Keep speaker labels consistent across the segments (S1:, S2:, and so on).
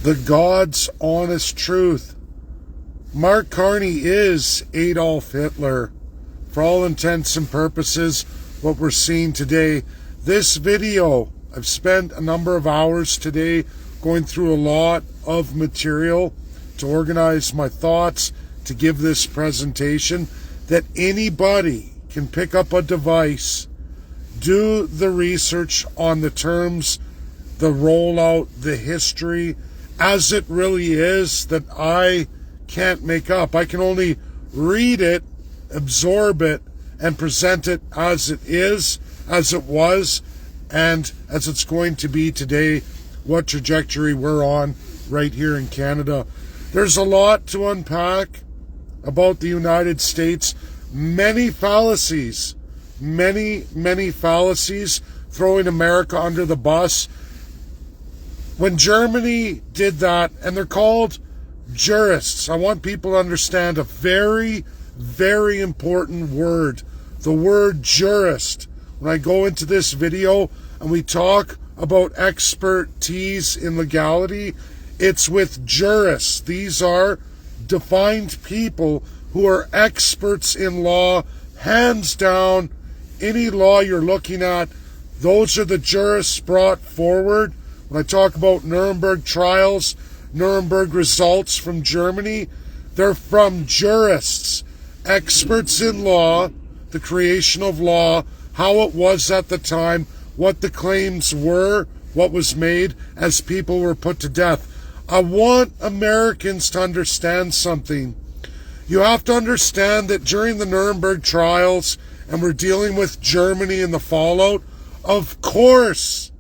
S1: The God's honest truth. Mark Carney is Adolf Hitler. For all intents and purposes, what we're seeing today, this video, I've spent a number of hours today going through a lot of material to organize my thoughts, to give this presentation, that anybody can pick up a device, do the research on the terms, the rollout, the history, as it really is, that I can't make up. I can only read it, absorb it, and present it as it is, as it was, and as it's going to be today, what trajectory we're on right here in Canada. There's a lot to unpack about the United States. Many fallacies, many fallacies, throwing America under the bus. When Germany did that, and they're called jurists, I want people to understand a very important word. The word jurist. When I go into this video and we talk about expertise in legality, it's with jurists. These are defined people who are experts in law, hands down. Any law you're looking at, those are the jurists brought forward. When I talk about Nuremberg trials, Nuremberg results from Germany, they're from jurists, experts in law, the creation of law, how it was at the time, what the claims were, what was made as people were put to death. I want Americans to understand something. You have to understand that during the Nuremberg trials, and we're dealing with Germany and the fallout, of course,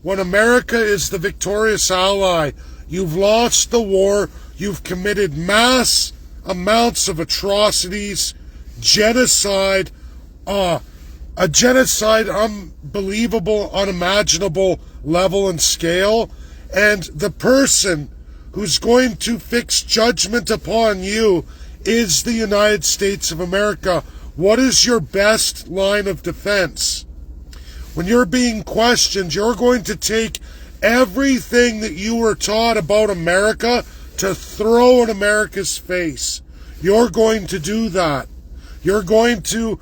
S1: when America is the victorious ally, you've lost the war, you've committed mass amounts of atrocities, genocide, a genocide unbelievable, unimaginable level and scale, and the person who's going to fix judgment upon you is the United States of America. What is your best line of defense? When you're being questioned, you're going to take everything that you were taught about America to throw in America's face. You're going to do that. You're going to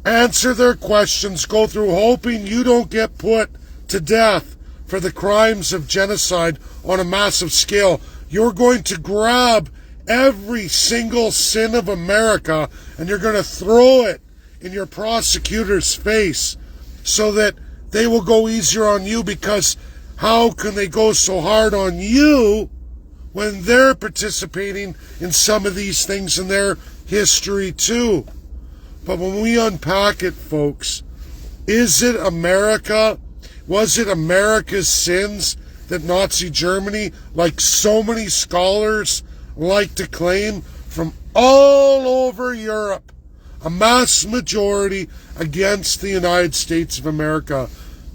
S1: answer their questions, go through hoping you don't get put to death for the crimes of genocide on a massive scale. You're going to grab every single sin of America and you're going to throw it in your prosecutor's face so that they will go easier on you, because how can they go so hard on you when they're participating in some of these things in their history too? But when we unpack it, folks, is it America? Was it America's sins that Nazi Germany, like so many scholars like to claim from all over Europe, a mass majority against the United States of America?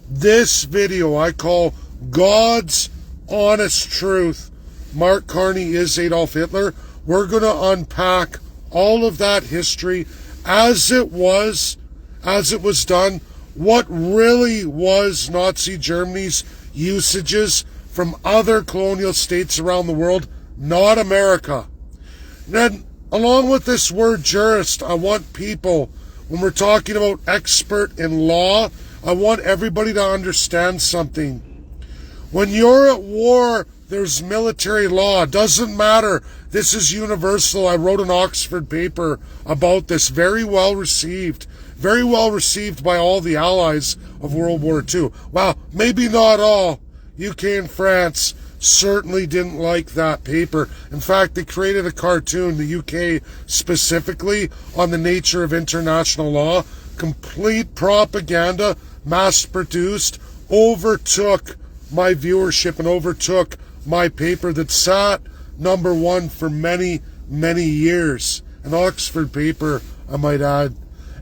S1: This video I call God's honest truth. Mark Carney is Adolf Hitler. We're going to unpack all of that history as it was done, what really was Nazi Germany's usages from other colonial states around the world, not America. And then, along with this word jurist, I want people, when we're talking about expert in law, I want everybody to understand something. When you're at war, there's military law. Doesn't matter. This is universal. I wrote an Oxford paper about this. Very well received by all the allies of World War II. Well, maybe not all. UK and France certainly didn't like that paper. In fact, they created a cartoon, the UK specifically, on the nature of international law. Complete propaganda, mass-produced, overtook my viewership and overtook my paper that sat number one for many years. An Oxford paper, I might add.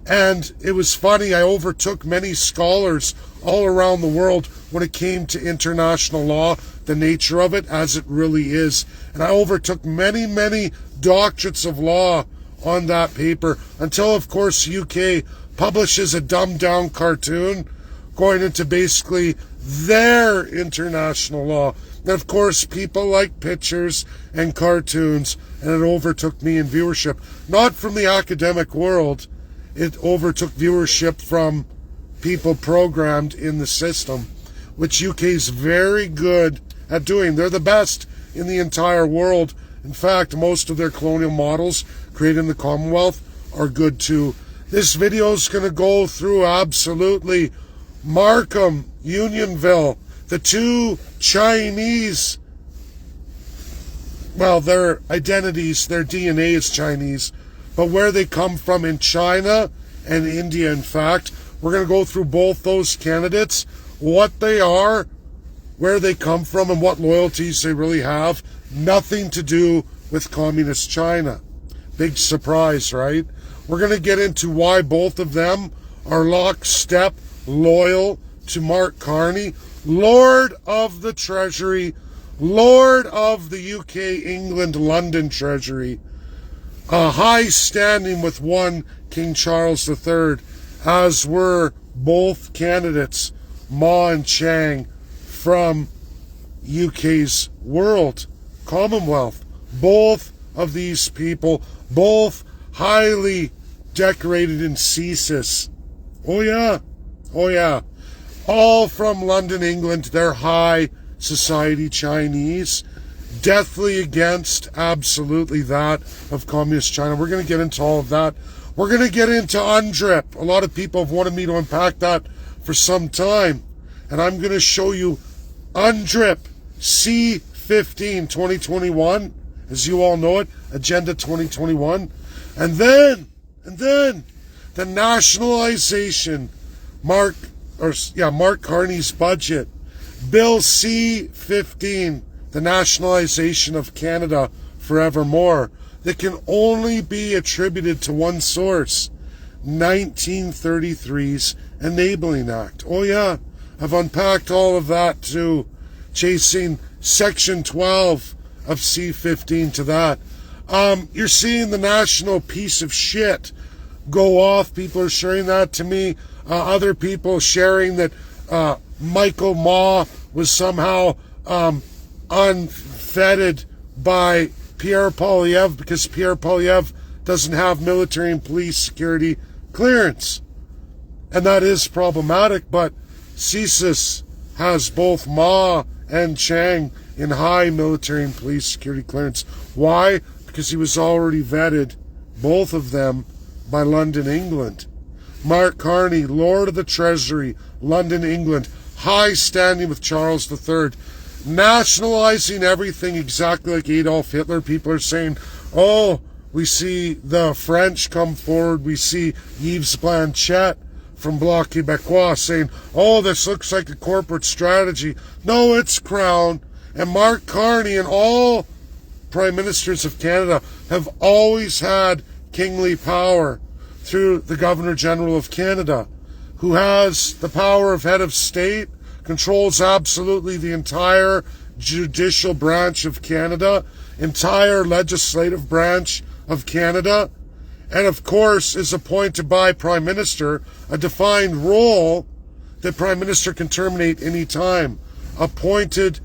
S1: And it was funny, I overtook many scholars all around the world when it came to international law, the nature of it as it really is. And I overtook many doctorates of law on that paper until, of course, UK publishes a dumbed down cartoon going into basically their international law. And of course, people like pictures and cartoons, and it overtook me in viewership. Not from the academic world, it overtook viewership from people programmed in the system, which UK is very good at doing. They're the best in the entire world. In fact, most of their colonial models created in the Commonwealth are good too. This video is going to go through absolutely Markham, Unionville, the two Chinese, well, their identities, their DNA is Chinese, but where they come from in China and India, in fact. We're going to go through both those candidates, what they are, where they come from, and what loyalties they really have. Nothing to do with communist China. Big surprise, right? We're going to get into why both of them are lockstep loyal to Mark Carney, Lord of the Treasury, Lord of the UK, England, London Treasury, a high standing with one King Charles III, as were both candidates, Ma and Chang, from UK's world, Commonwealth. Both of these people, both highly decorated in CSIS. Oh yeah, oh yeah. All from London, England. They're high society Chinese, deathly against absolutely that of communist China. We're going to get into all of that. We're going to get into UNDRIP. A lot of people have wanted me to unpack that for some time, and I'm going to show you UNDRIP C15 2021, as you all know it, Agenda 2021, and then the nationalization, Mark Carney's budget, Bill C15, the nationalization of Canada forevermore, that can only be attributed to one source, 1933's Enabling Act. Oh yeah, I've unpacked all of that too, chasing Section 12 of C15 to that. You're seeing the national piece of shit go off. People are sharing that to me. Other people sharing that Michael Ma was somehow unfettered by Pierre Poilievre because Pierre Poilievre doesn't have military and police security clearance. And that is problematic, but CSIS has both Ma and Chang in high military and police security clearance. Why? Because he was already vetted, both of them, by London, England. Mark Carney, Lord of the Treasury, London, England, high standing with Charles III, nationalizing everything exactly like Adolf Hitler. People are saying, oh, we see the French come forward, we see Yves Blanchet from Bloc Québécois saying, oh, this looks like a corporate strategy. No, it's Crown. And Mark Carney and all Prime Ministers of Canada have always had kingly power through the Governor-General of Canada, who has the power of head of state, controls absolutely the entire judicial branch of Canada, entire legislative branch of Canada, and of course is appointed by Prime Minister, a defined role that Prime Minister can terminate any time, appointed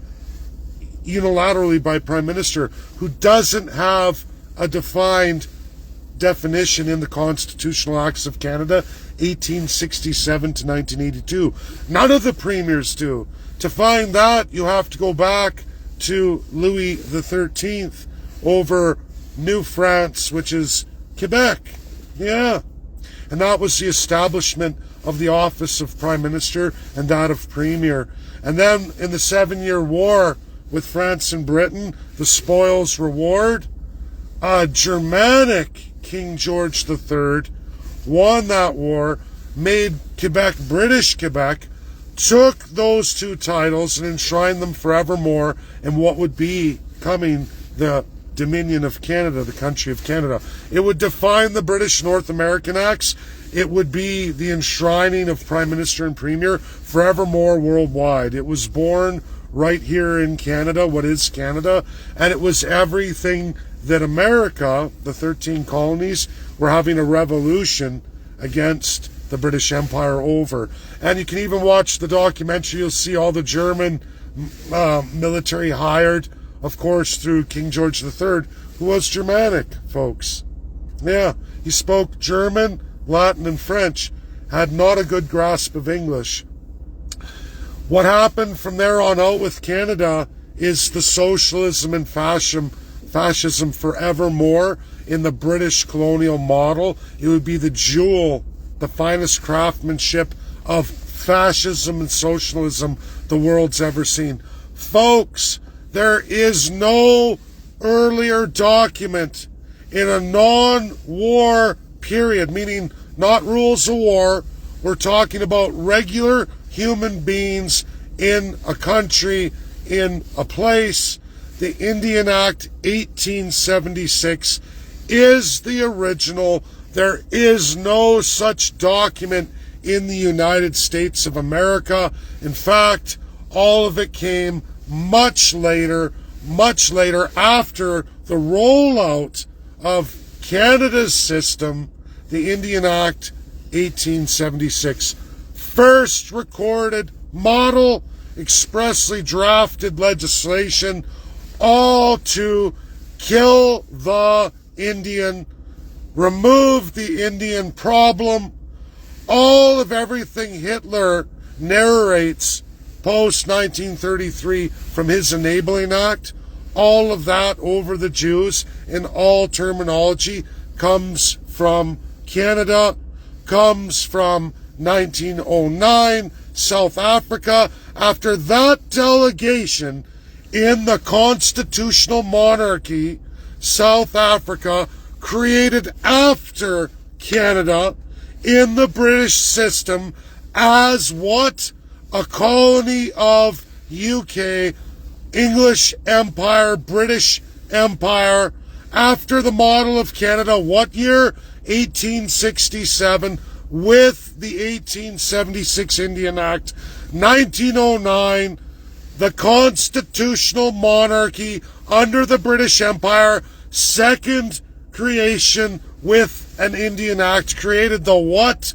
S1: unilaterally by Prime Minister, who doesn't have a defined definition in the Constitutional Acts of Canada, 1867 to 1982. None of the premiers do. To find that, you have to go back to Louis XIII over New France, which is Quebec. Yeah. And that was the establishment of the office of Prime Minister and that of Premier. And then in the 7-Year War with France and Britain, the spoils reward, a Germanic King George III won that war, made Quebec British Quebec, took those two titles and enshrined them forevermore in what would be coming the Dominion of Canada, the country of Canada. It would define the British North American Acts. It would be the enshrining of Prime Minister and Premier forevermore worldwide. It was born right here in Canada, what is Canada, and it was everything that America, the 13 colonies, were having a revolution against the British Empire over. And you can even watch the documentary. You'll see all the German military hired, of course, through King George III, who was Germanic, folks. Yeah, he spoke German, Latin, and French, had not a good grasp of English. What happened from there on out with Canada is the socialism and fascism forevermore in the British colonial model. It would be the jewel, the finest craftsmanship of fascism and socialism the world's ever seen. Folks, there is no earlier document in a non-war period, meaning not rules of war. We're talking about regular human beings in a country, in a place. The Indian Act 1876 is the original. There is no such document in the United States of America. In fact, all of it came much later after the rollout of Canada's system, the Indian Act 1876. First recorded model, expressly drafted legislation, all to kill the Indian, remove the Indian problem. All of everything Hitler narrates post-1933 from his Enabling Act, all of that over the Jews in all terminology comes from Canada, comes from 1909, South Africa. After that delegation in the constitutional monarchy, South Africa, created after Canada in the British system as what? A colony of UK, English Empire, British Empire, after the model of Canada. What year? 1867, with the 1876 Indian Act. 1909, the constitutional monarchy under the British Empire, second creation with an Indian Act, created the what?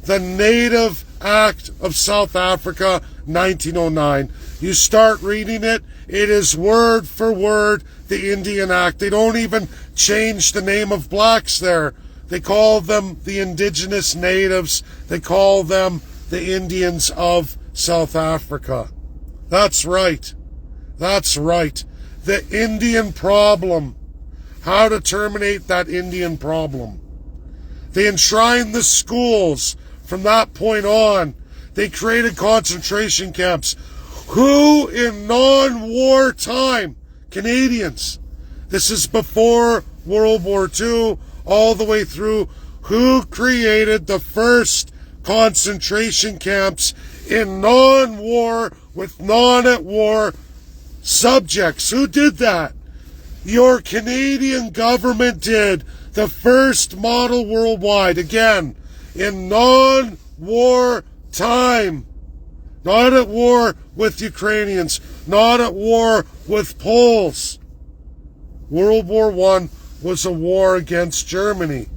S1: The Native Act of South Africa, 1909. You start reading it, it is word for word the Indian Act. They don't even change the name of blacks there. They call them the indigenous natives. They call them the Indians of South Africa. That's right. That's right. The Indian problem. How to terminate that Indian problem. They enshrined the schools. From that point on, they created concentration camps. Who in non-war time, Canadians, this is before World War II, all the way through, who created the first concentration camps in non-war with non-at-war subjects? Who did that? Your Canadian government did. The first model worldwide, again, in non-war time. Not at war with Ukrainians, not at war with Poles. World War I was a war against Germany.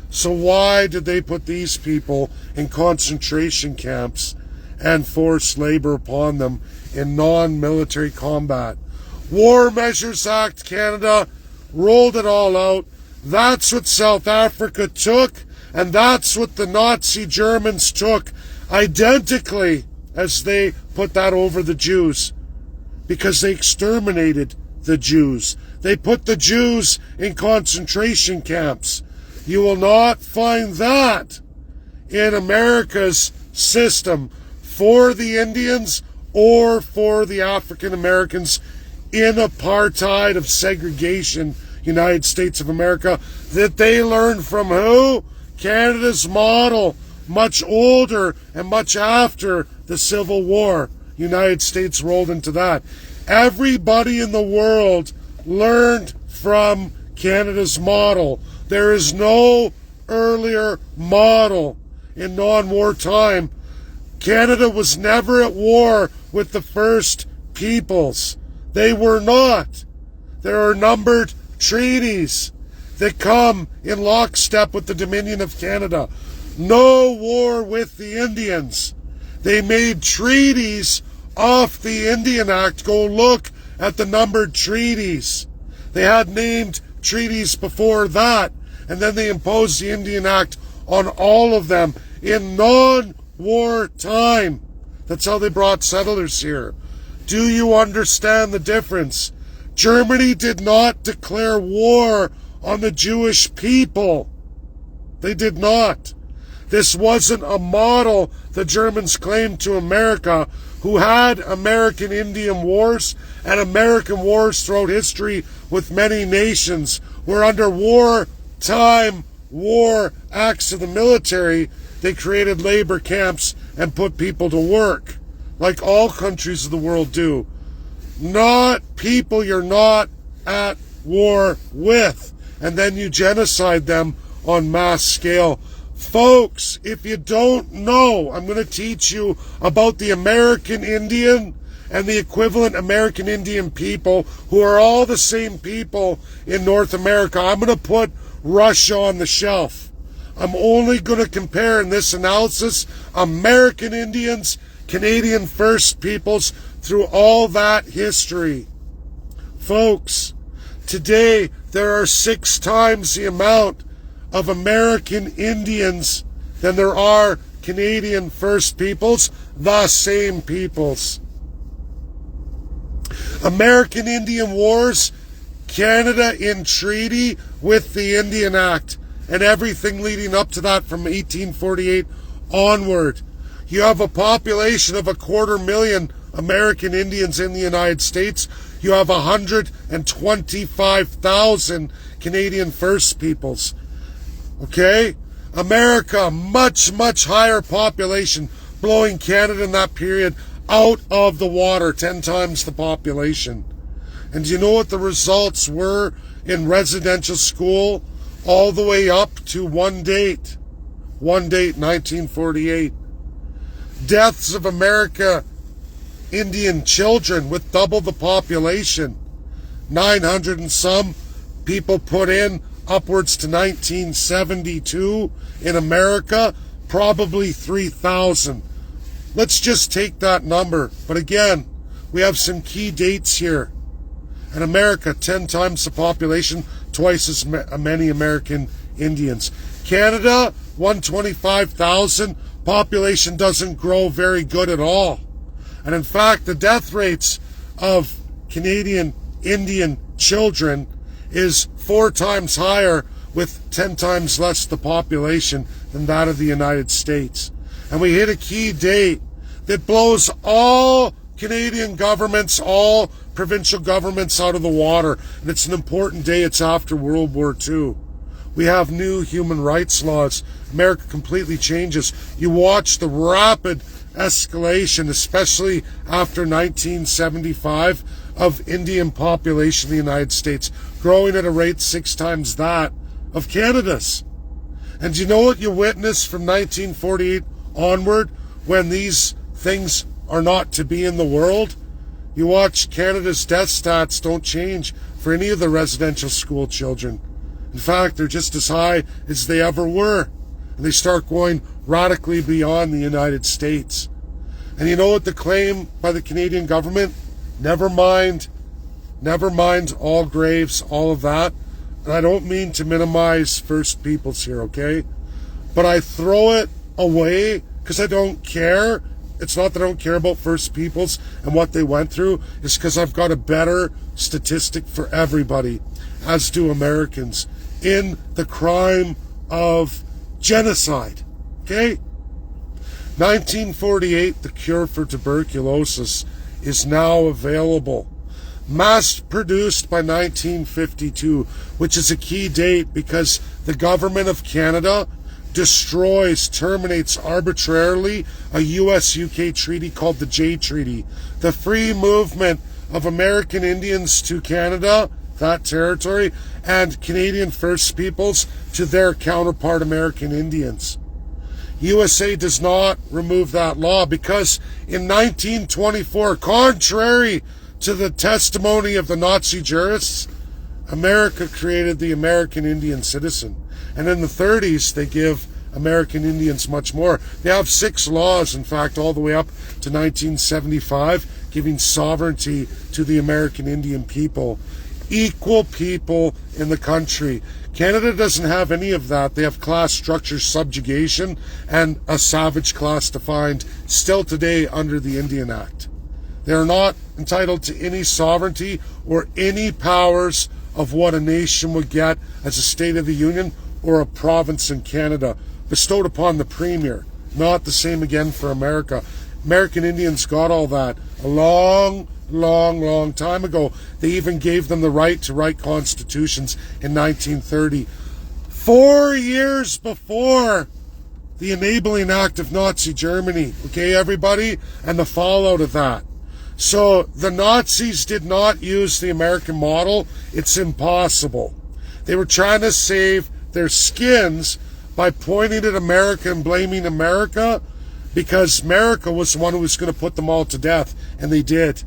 S1: So why did they put these people in concentration camps and force labor upon them in non-military combat? War Measures Act Canada rolled it all out. That's what South Africa took, and that's what the Nazi Germans took identically as they put that over the Jews, because they exterminated the Jews. They put the Jews in concentration camps. You will not find that in America's system for the Indians or for the African Americans in apartheid of segregation, United States of America, that they learned from who? Canada's model, much older and much after the Civil War. United States rolled into that. Everybody in the world learned from Canada's model. There is no earlier model in non-war time. Canada was never at war with the First Peoples. They were not. There are numbered treaties that come in lockstep with the Dominion of Canada. No war with the Indians. They made treaties off the Indian Act. Go look at the numbered treaties. They had named treaties before that, and then they imposed the Indian Act on all of them in non-war time. That's how they brought settlers here. Do you understand the difference? Germany did not declare war on the Jewish people. They did not. This wasn't a model the Germans claimed to America, who had American Indian wars and American wars throughout history with many nations, where under wartime war acts of the military, they created labor camps and put people to work, like all countries of the world do. Not people you're not at war with, and then you genocide them on mass scale. Folks, if you don't know, I'm going to teach you about the American Indian and the equivalent American Indian people, who are all the same people in North America. I'm going to put Russia on the shelf. I'm only going to compare in this analysis American Indians, Canadian First Peoples, through all that history. Folks, today there are 6 times the amount of American Indians than there are Canadian First Peoples, the same peoples. American Indian Wars, Canada in treaty with the Indian Act, and everything leading up to that from 1848 onward. You have a population of 250,000 American Indians in the United States. You have 125,000 Canadian First Peoples. Okay? America, much, much higher population, blowing Canada in that period out of the water, 10 times the population. And do you know what the results were in residential school all the way up to one date, 1948? Deaths of America Indian children with double the population, 900 and some people put in, upwards to 1972 in America, probably 3,000. Let's just take that number. But again, we have some key dates here. In America, 10 times the population, twice as many American Indians. Canada, 125,000. Population doesn't grow very good at all. And in fact, the death rates of Canadian Indian children is 4 times higher with 10 times less the population than that of the United States. And we hit a key date that blows all Canadian governments, all provincial governments out of the water. And it's an important day. It's after World War II. We have new human rights laws. America completely changes. You watch the rapid escalation, especially after 1975, of Indian population in the United States, growing at a rate 6 times that of Canada's. And do you know what you witness from 1948 onward, when these things are not to be in the world? You watch Canada's death stats don't change for any of the residential school children. In fact, they're just as high as they ever were. And they start going radically beyond the United States. And you know what the claim by the Canadian government? Never mind all graves, all of that. And I don't mean to minimize First Peoples here, okay? But I throw it away because I don't care. It's not that I don't care about First Peoples and what they went through. It's because I've got a better statistic for everybody, as do Americans, in the crime of genocide, okay? 1948, the cure for tuberculosis is now available. Mass-produced by 1952, which is a key date because the government of Canada destroys, terminates arbitrarily a US-UK treaty called the Jay Treaty. The free movement of American Indians to Canada, that territory, and Canadian First Peoples to their counterpart American Indians. USA does not remove that law because in 1924, contrary to the testimony of the Nazi jurists, America created the American Indian citizen. And in the 30s, they give American Indians much more. They have 6 laws, in fact, all the way up to 1975, giving sovereignty to the American Indian people. Equal people in the country. Canada doesn't have any of that. They have class structure subjugation and a savage class defined still today under the Indian Act. They are not entitled to any sovereignty or any powers of what a nation would get as a state of the Union or a province in Canada, bestowed upon the Premier. Not the same again for America. American Indians got all that a long time ago. They even gave them the right to write constitutions in 1930. 4 years before the enabling act of Nazi Germany. Okay, everybody? And the fallout of that. So the Nazis did not use the American model. It's impossible. They were trying to save their skins by pointing at America and blaming America, because America was the one who was going to put them all to death. And they did.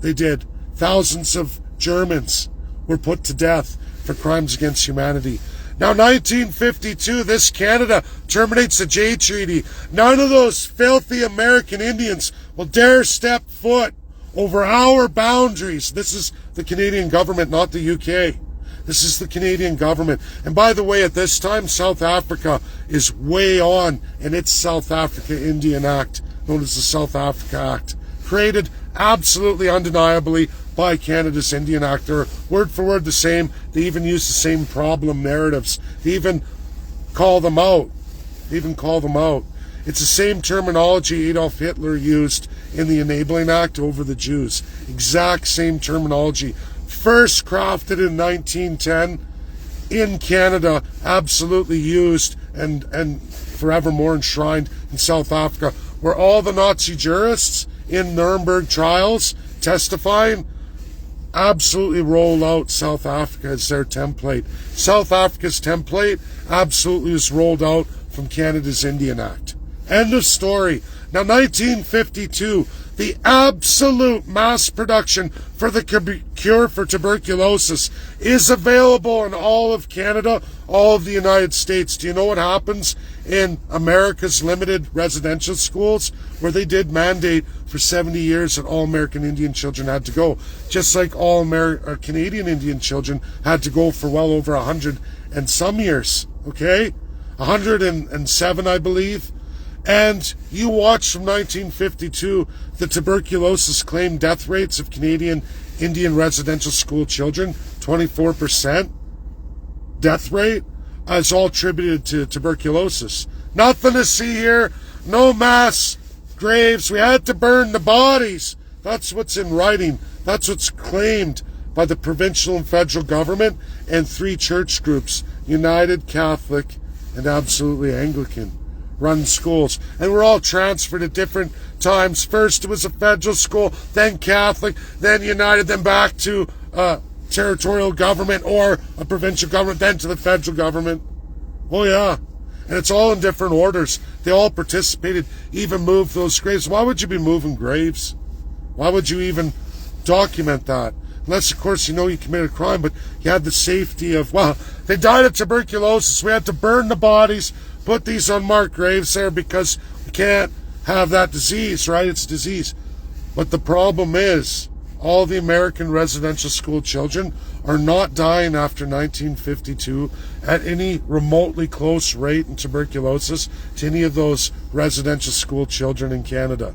S1: They did. Thousands of Germans were put to death for crimes against humanity. Now, 1952, this Canada terminates the Jay Treaty. None of those filthy American Indians will dare step foot over our boundaries. This is the Canadian government, not the UK. This is the Canadian government. And by the way, at this time, South Africa is way on in its South Africa Indian Act, known as the South Africa Act, created absolutely undeniably by Canada's Indian Act. They're word for word the same. They even use the same problem narratives. They even call them out. It's the same terminology Adolf Hitler used in the Enabling Act over the Jews. Exact same terminology. First crafted in 1910 in Canada, absolutely used and forevermore enshrined in South Africa, where all the Nazi jurists in Nuremberg trials testifying absolutely roll out South Africa as their template. South Africa's template absolutely is rolled out from Canada's Indian Act. End of story. Now, 1952, the absolute mass production for the cure for tuberculosis is available in all of Canada, all of the United States. Do you know what happens in America's limited residential schools, where they did mandate for 70 years that all American Indian children had to go, just like all Canadian Indian children had to go for well over 100 and some years, okay? 107, I believe. And you watch from 1952 the tuberculosis claim death rates of Canadian Indian residential school children, 24% death rate, is all attributed to tuberculosis. Nothing to see here, no mass graves. We had to burn the bodies. That's what's in writing. That's what's claimed by the provincial and federal government and 3 church groups, United, Catholic, and absolutely Anglican, run schools. And we're all transferred at different times. First it was a federal school, then Catholic, then United, then back to territorial government or a provincial government, then to the federal government. Oh yeah. And it's all in different orders. They all participated, even moved those graves. Why would you be moving graves? Why would you even document that? Unless, of course, you know you committed a crime, but you had the safety of, well, they died of tuberculosis. We had to burn the bodies, put these unmarked graves there because we can't have that disease, right? It's disease. But the problem is, all the American residential school children are not dying after 1952 at any remotely close rate in tuberculosis to any of those residential school children in Canada.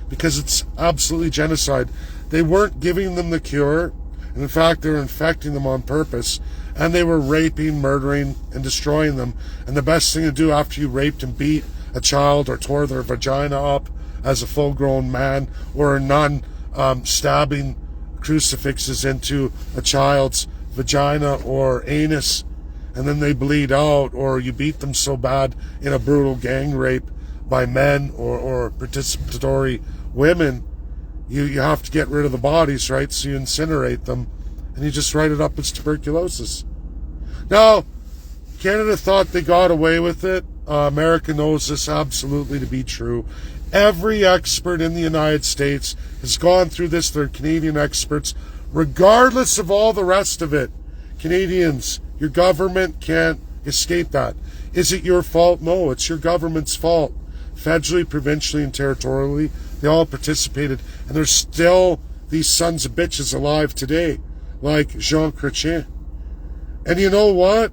S1: Because it's absolutely genocide. They weren't giving them the cure, and in fact they were infecting them on purpose, and they were raping, murdering, and destroying them. And the best thing to do after you raped and beat a child or tore their vagina up as a full-grown man, or a nun stabbing crucifixes into a child's vagina or anus, and then they bleed out, or you beat them so bad in a brutal gang rape by men or participatory women, you have to get rid of the bodies, right? So you incinerate them, and you just write it up as tuberculosis. Now, Canada thought they got away with it. America knows this absolutely to be true. Every expert in the United States has gone through this. They're Canadian experts. Regardless of all the rest of it, Canadians, your government can't escape that. Is it your fault? No, it's your government's fault. Federally, provincially, and territorially, they all participated. And there's still these sons of bitches alive today, like Jean Chrétien. And you know what?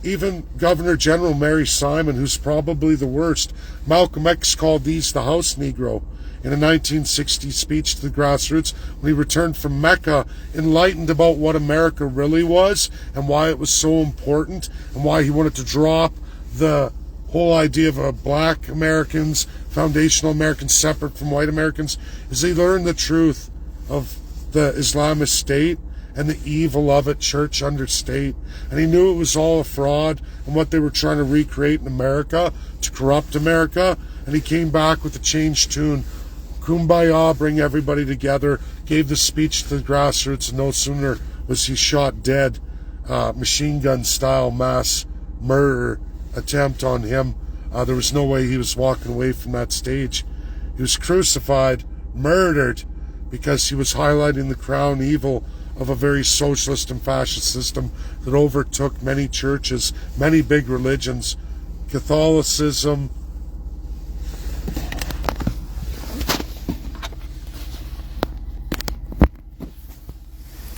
S1: Even Governor General Mary Simon, who's probably the worst, Malcolm X called these the House Negro in a 1960 speech to the grassroots when he returned from Mecca, enlightened about what America really was and why it was so important and why he wanted to drop the whole idea of black Americans, foundational Americans separate from white Americans, is he learned the truth of the Islamist state and the evil of it, church under state. And he knew it was all a fraud and what they were trying to recreate in America to corrupt America. And he came back with a changed tune. Kumbaya, bring everybody together, gave the speech to the grassroots, and no sooner was he shot dead, machine gun style mass murder attempt on him. There was no way he was walking away from that stage. He was crucified, murdered, because he was highlighting the crown evil of a very socialist and fascist system that overtook many churches, many big religions, Catholicism.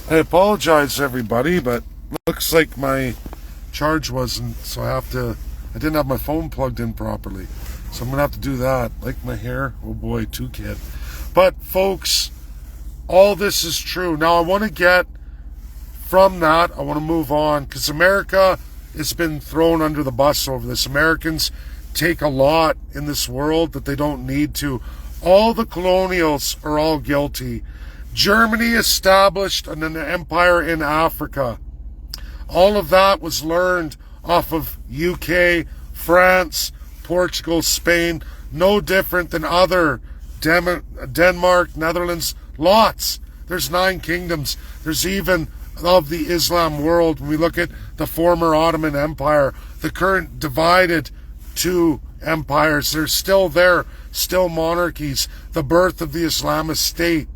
S1: I apologize, everybody, but looks like my charge wasn't, so I didn't have my phone plugged in properly. So I'm going to have to do that. Like my hair? Oh boy, too kid. But folks, all this is true. Now I want to get from that, I want to move on, because America has been thrown under the bus over this. Americans take a lot in this world that they don't need to. All the colonials are all guilty. Germany established an empire in Africa. All of that was learned off of UK, France, Portugal, Spain, no different than other Denmark, Netherlands, lots. There's 9 kingdoms. There's even of the Islam world. When we look at the former Ottoman Empire, the current divided 2 empires, they're still there, still monarchies, the birth of the Islamist state.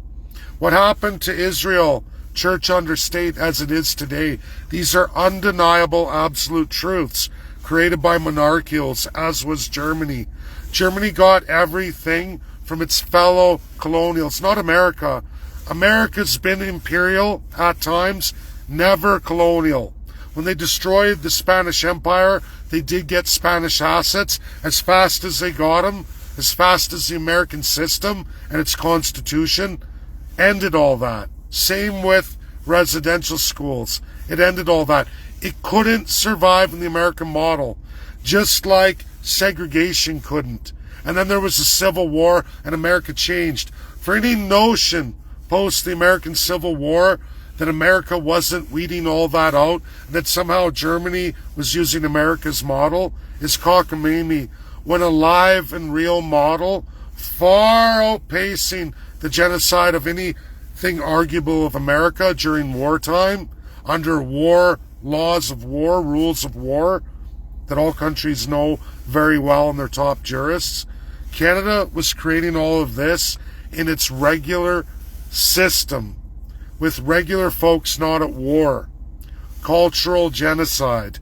S1: What happened to Israel, church under state as it is today? These are undeniable absolute truths created by monarchials, as was Germany. Germany got everything from its fellow colonials, not America. America's been imperial at times, never colonial. When they destroyed the Spanish Empire, they did get Spanish assets as fast as they got them, as fast as the American system and its constitution ended all that. Same with residential schools. It ended all that. It couldn't survive in the American model, just like segregation couldn't. And then there was a Civil War, and America changed. For any notion post the American Civil War that America wasn't weeding all that out, and that somehow Germany was using America's model, is cockamamie. When a live and real model, far outpacing the genocide of anything arguable of America during wartime, under war, laws of war, rules of war, that all countries know very well and their top jurists. Canada was creating all of this in its regular system, with regular folks not at war. Cultural genocide.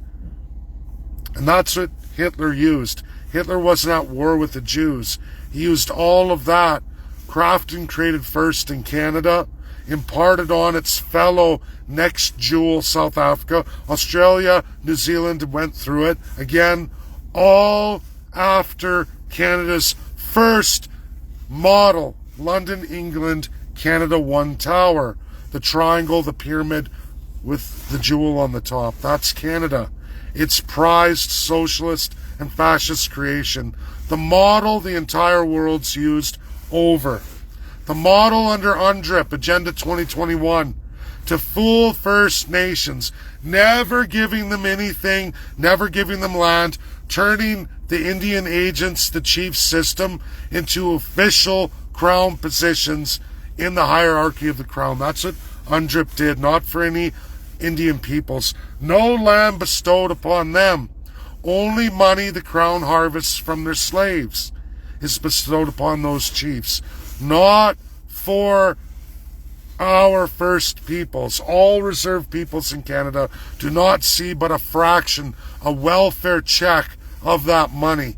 S1: And that's what Hitler used. Hitler wasn't at war with the Jews. He used all of that, crafted and created first in Canada, imparted on its fellow next jewel, South Africa, Australia, New Zealand went through it. Again, all after Canada's first model, London, England, Canada One Tower. The triangle, the pyramid with the jewel on the top. That's Canada. It's prized socialist and fascist creation. The model the entire world's used over. The model under UNDRIP, Agenda 2021, to fool First Nations, never giving them anything, never giving them land, turning the Indian agents, the chief system, into official crown positions in the hierarchy of the crown. That's what UNDRIP did, not for any Indian peoples. No land bestowed upon them. Only money the crown harvests from their slaves is bestowed upon those chiefs. Not for our First Peoples, all reserve peoples in Canada, do not see but a fraction, a welfare check of that money.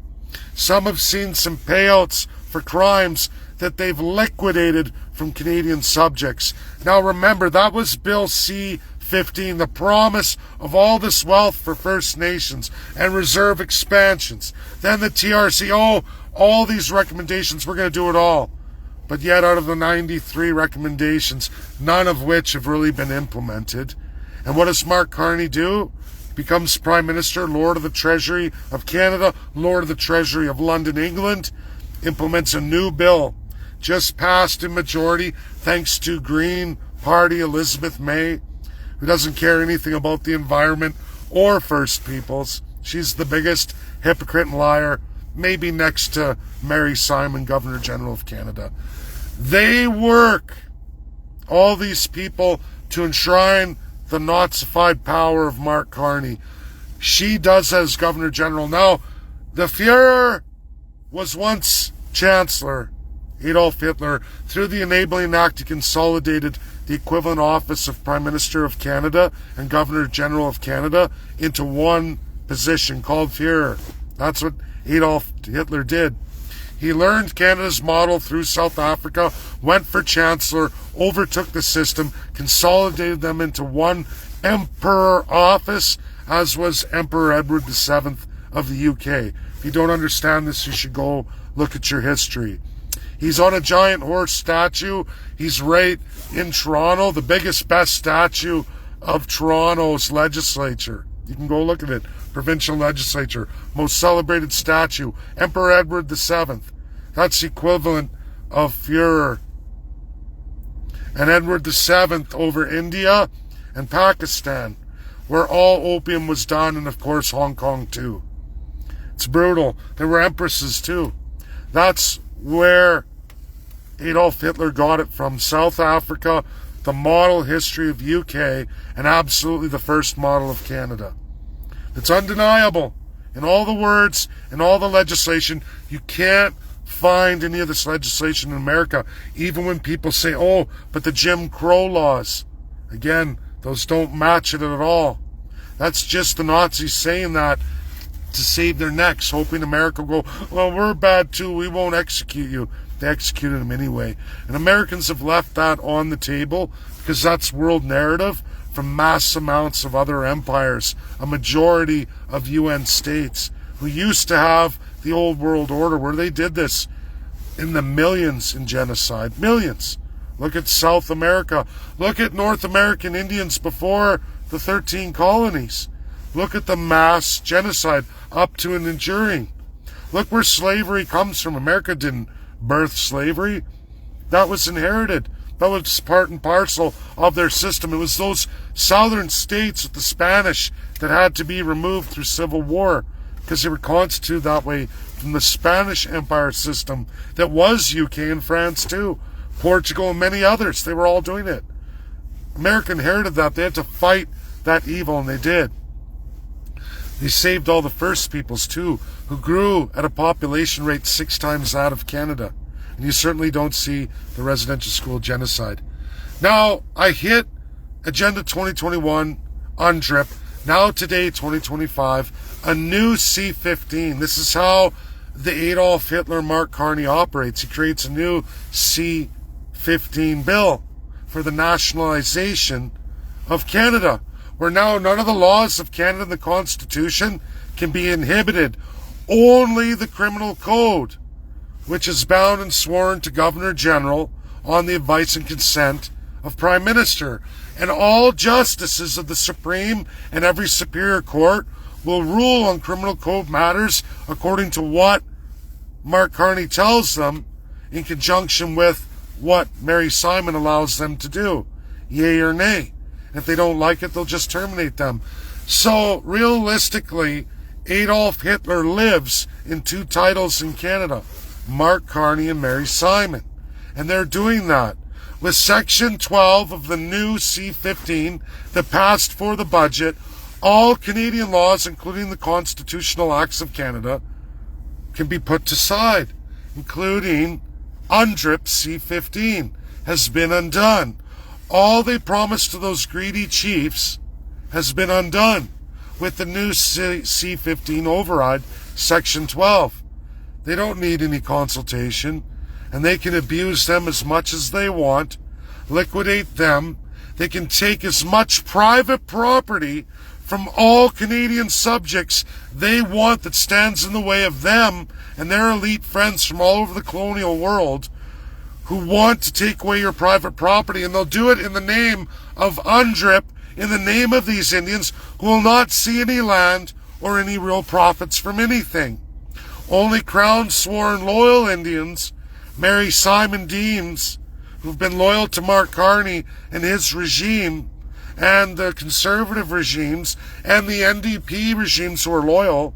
S1: Some have seen some payouts for crimes that they've liquidated from Canadian subjects. Now remember, that was Bill C-15, the promise of all this wealth for First Nations and reserve expansions. Then the TRC, all these recommendations, we're going to do it all. But yet out of the 93 recommendations, none of which have really been implemented. And what does Mark Carney do? Becomes Prime Minister, Lord of the Treasury of Canada, Lord of the Treasury of London, England, implements a new bill, just passed in majority, thanks to Green Party Elizabeth May, who doesn't care anything about the environment or First Peoples. She's the biggest hypocrite and liar, maybe next to Mary Simon, Governor General of Canada. They work, all these people, to enshrine the Nazified power of Mark Carney. She does as Governor General. Now, the Führer was once Chancellor, Adolf Hitler. Through the Enabling Act, he consolidated the equivalent office of Prime Minister of Canada and Governor General of Canada into one position called Führer. That's what Adolf Hitler did. He learned Canada's model through South Africa, went for Chancellor, overtook the system, consolidated them into one Emperor office, as was Emperor Edward VII of the UK. If you don't understand this, you should go look at your history. He's on a giant horse statue. He's right in Toronto, the biggest, best statue of Toronto's legislature. You can go look at it. Provincial legislature, most celebrated statue, Emperor Edward VII. That's the equivalent of Führer. And Edward VII over India and Pakistan, where all opium was done, and of course Hong Kong too. It's brutal. There were empresses too. That's where Adolf Hitler got it from. South Africa, the model history of UK, and absolutely the first model of Canada. It's undeniable. In all the words, in all the legislation, you can't find any of this legislation in America, even when people say, but the Jim Crow laws. Again, those don't match it at all. That's just the Nazis saying that to save their necks, hoping America will go, well, we're bad too, we won't execute you. They executed them anyway. And Americans have left that on the table because that's world narrative from mass amounts of other empires, a majority of UN states who used to have the old world order where they did this in the millions in genocide. Millions. Look at South America. Look at North American Indians before the 13 colonies. Look at the mass genocide up to and enduring. Look where slavery comes from. America didn't birth slavery. That was inherited. That was part and parcel of their system. It was those southern states with the Spanish that had to be removed through civil war because they were constituted that way from the Spanish Empire system that was UK and France too. Portugal and many others. They were all doing it. America inherited that. They had to fight that evil, and they did. They saved all the First Peoples too, who grew at a population rate 6 times that of Canada. And you certainly don't see the residential school genocide. Now, I hit Agenda 2021 on drip. Now today, 2025, a new C-15. This is how the Adolf Hitler Mark Carney operates. He creates a new C-15 bill for the nationalization of Canada, where now none of the laws of Canada and the Constitution can be inhibited. Only the criminal code, which is bound and sworn to Governor General on the advice and consent of Prime Minister. And all justices of the Supreme and every Superior Court will rule on criminal code matters according to what Mark Carney tells them in conjunction with what Mary Simon allows them to do. Yay or nay. If they don't like it, they'll just terminate them. So, realistically, Adolf Hitler lives in 2 titles in Canada. Mark Carney and Mary Simon. And they're doing that. With Section 12 of the new C-15 that passed for the budget, all Canadian laws, including the constitutional acts of Canada, can be put aside, including UNDRIP C-15 has been undone. All they promised to those greedy chiefs has been undone with the new C-15 override, Section 12. They don't need any consultation, and they can abuse them as much as they want, liquidate them. They can take as much private property from all Canadian subjects they want that stands in the way of them and their elite friends from all over the colonial world who want to take away your private property, and they'll do it in the name of UNDRIP, in the name of these Indians who will not see any land or any real profits from anything. Only Crown sworn loyal Indians, Mary Simon Deans, who've been loyal to Mark Carney and his regime, and the conservative regimes, and the NDP regimes who are loyal.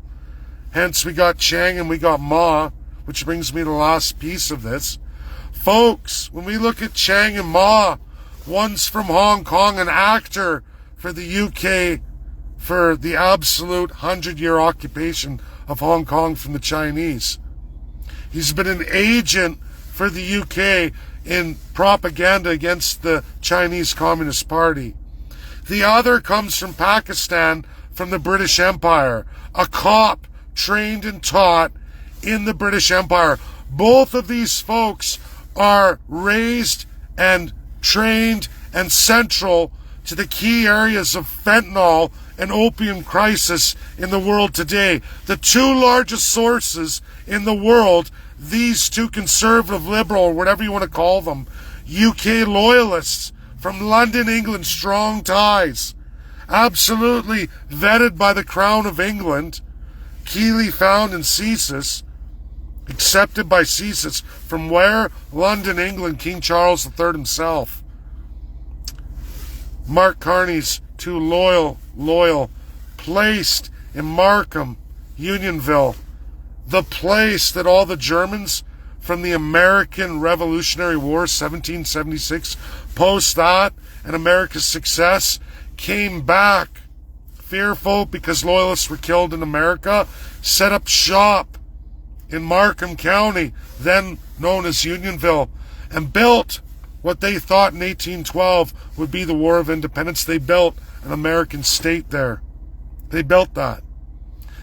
S1: Hence we got Chang and we got Ma, which brings me to the last piece of this. Folks, when we look at Chang and Ma, one's from Hong Kong, an actor for the UK for the absolute 100-year occupation of Hong Kong from the Chinese. He's been an agent for the UK in propaganda against the Chinese Communist Party. The other comes from Pakistan, from the British Empire, a cop trained and taught in the British Empire. Both of these folks are raised and trained and central to the key areas of fentanyl and opium crisis in the world today. The two largest sources in the world, these two conservative, liberal, or whatever you want to call them, UK loyalists from London, England, strong ties, absolutely vetted by the Crown of England, Keeley found in CSIS, accepted by CSIS, from where? London, England, King Charles III himself. Mark Carney's two loyal, placed in Markham, Unionville, the place that all the Germans from the American Revolutionary War, 1776, post that and America's success, came back fearful because loyalists were killed in America, set up shop in Markham County, then known as Unionville, and built what they thought in 1812 would be the War of Independence. They built an American state there. They built that.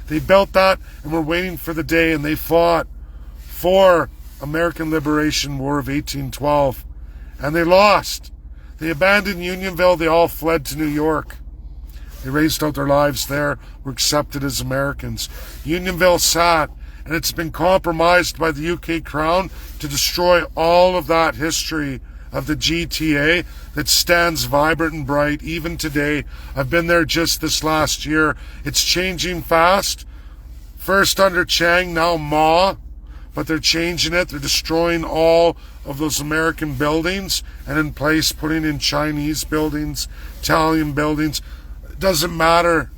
S1: They built that, and were waiting for the day, and they fought for American Liberation War of 1812, and they lost. They abandoned Unionville. They all fled to New York. They raised out their lives there, were accepted as Americans. Unionville sat, and it's been compromised by the UK Crown to destroy all of that history of the GTA that stands vibrant and bright even today. I've been there just this last year. It's changing fast. First under Chang, now Ma, but they're changing it. They're destroying all of those American buildings and in place putting in Chinese buildings, Italian buildings. It doesn't matter.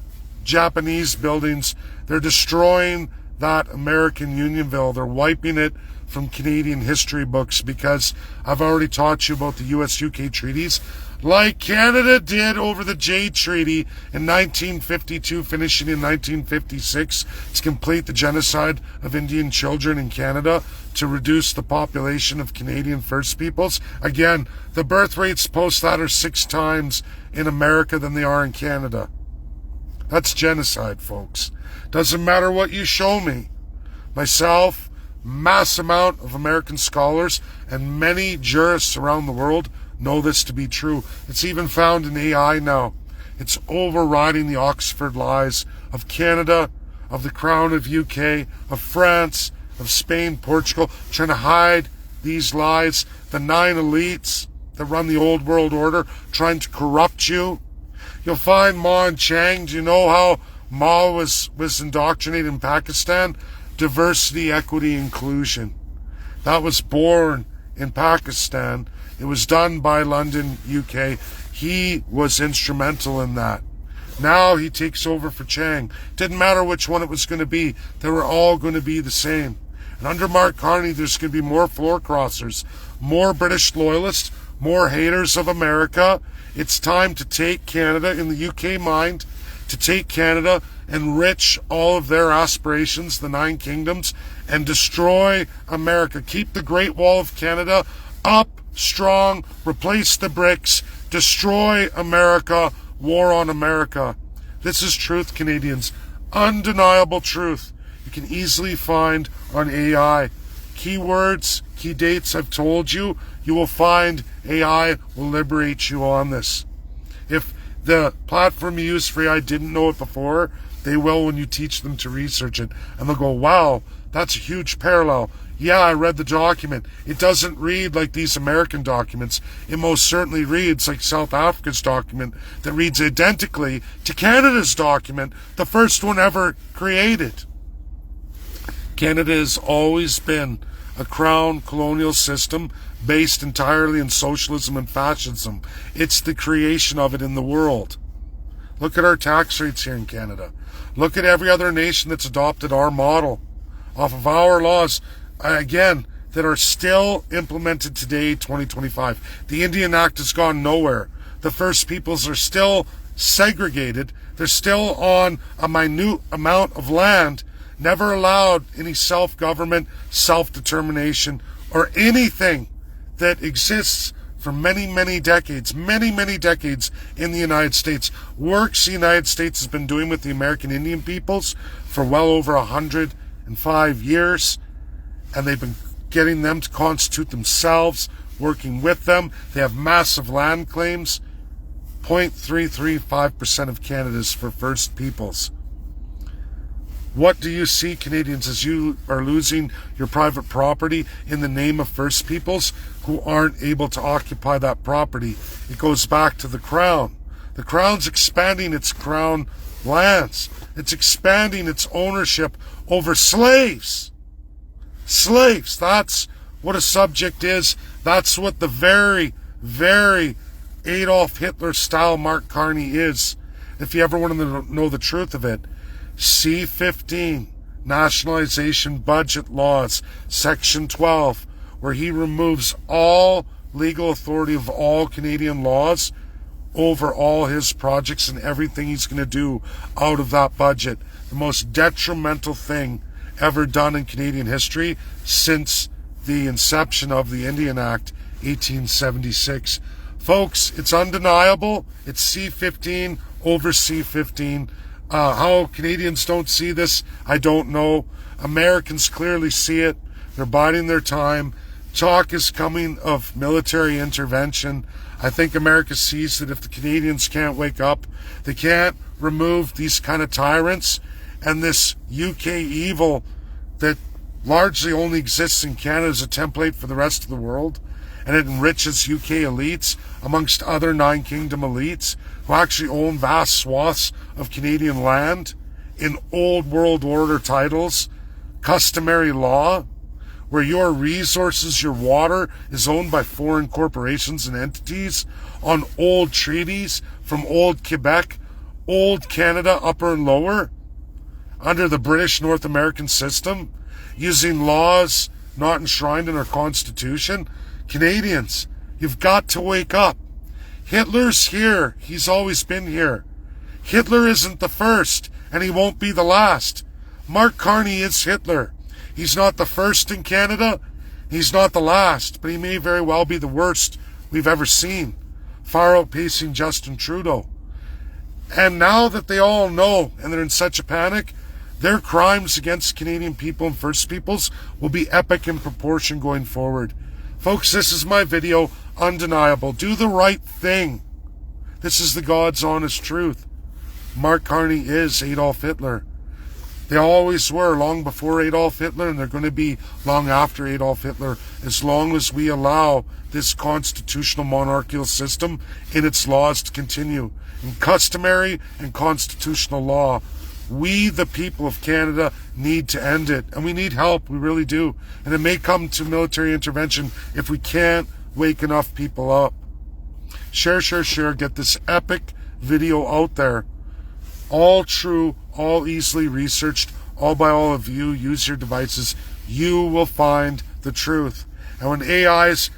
S1: Japanese buildings. They're destroying that American Unionville. They're wiping it from Canadian history books because I've already taught you about the US-UK treaties, like Canada did over the Jay Treaty in 1952, finishing in 1956 to complete the genocide of Indian children in Canada to reduce the population of Canadian First Peoples. Again, the birth rates post that are 6 times in America than they are in Canada. That's genocide, folks. Doesn't matter what you show me. Myself, mass amount of American scholars, and many jurists around the world know this to be true. It's even found in AI now. It's overriding the Oxford lies of Canada, of the Crown of UK, of France, of Spain, Portugal, trying to hide these lies. The 9 elites that run the old world order, trying to corrupt you. You'll find Ma and Chang. Do you know how Ma was indoctrinated in Pakistan? Diversity, equity, inclusion. That was born in Pakistan. It was done by London, UK. He was instrumental in that. Now he takes over for Chang. Didn't matter which one it was going to be. They were all going to be the same. And under Mark Carney, there's going to be more floor crossers, more British loyalists, more haters of America. It's time to take Canada, in the UK mind, to take Canada, enrich all of their aspirations, the 9 kingdoms, and destroy America. Keep the Great Wall of Canada up, strong, replace the bricks, Destroy America, war on America. This is truth, Canadians. Undeniable truth. You can easily find on AI. Keywords, key dates I've told you. You will find AI will liberate you on this. If the platform you use for AI didn't know it before, they will when you teach them to research it. And they'll go, wow, that's a huge parallel. Yeah, I read the document. It doesn't read like these American documents. It most certainly reads like South Africa's document that reads identically to Canada's document, the first one ever created. Canada has always been a crown colonial system based entirely in socialism and fascism. It's the creation of it in the world. Look at our tax rates here in Canada. Look at every other nation that's adopted our model off of our laws, again, that are still implemented today, 2025. The Indian Act has gone nowhere. The First Peoples are still segregated. They're still on a minute amount of land, never allowed any self-government, self-determination, or anything that exists for many, many decades in the United States. Works the United States has been doing with the American Indian peoples for well over 105 years, and they've been getting them to constitute themselves, working with them. They have massive land claims. 0.335% of Canada's for First Peoples. What do you see, Canadians, as you are losing your private property in the name of First Peoples who aren't able to occupy that property? It goes back to the Crown. The Crown's expanding its Crown lands. It's expanding its ownership over slaves. Slaves, that's what a subject is. That's what the very, very Adolf Hitler style Mark Carney is. If you ever want to know the truth of it, C-15, Nationalization Budget Laws, Section 12, where he removes all legal authority of all Canadian laws over all his projects and everything he's going to do out of that budget. The most detrimental thing ever done in Canadian history since the inception of the Indian Act, 1876. Folks, it's undeniable. It's C-15 over C-15. How Canadians don't see this, I don't know. Americans clearly see it. They're biding their time. Talk is coming of military intervention. I think America sees that if the Canadians can't wake up, they can't remove these kind of tyrants, and this UK evil that largely only exists in Canada as a template for the rest of the world, and it enriches UK elites amongst other Nine Kingdom elites who actually own vast swaths of Canadian land in old world order titles, customary law, where your resources, your water, is owned by foreign corporations and entities on old treaties from old Quebec, old Canada, upper and lower, under the British North American system, using laws not enshrined in our Constitution. Canadians, you've got to wake up. Hitler's here. He's always been here. Hitler isn't the first, and he won't be the last. Mark Carney is Hitler. He's not the first in Canada. He's not the last, but he may very well be the worst we've ever seen, far outpacing Justin Trudeau. And now that they all know, and they're in such a panic, their crimes against Canadian people and First Peoples will be epic in proportion going forward. Folks, this is my video, undeniable. Do the right thing. This is the God's honest truth. Mark Carney is Adolf Hitler. They always were, long before Adolf Hitler, and they're going to be long after Adolf Hitler, as long as we allow this constitutional monarchical system in its laws to continue. In customary and constitutional law, we, the people of Canada, need to end it. And we need help, we really do. And it may come to military intervention if we can't wake enough people up. Share, get this epic video out there. All true, all easily researched, all by all of you. Use your devices. You will find the truth. And when AI is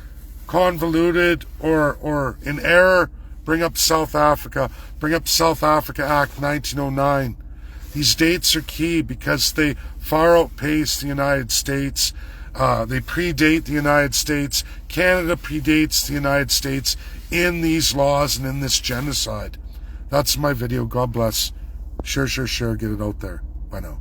S1: convoluted or in error, bring up South Africa. Bring up South Africa Act 1909. These dates are key because they far outpace the United States They predate the United States. Canada predates the United States in these laws and in this genocide. That's my video. God bless. Sure. Get it out there. Bye now.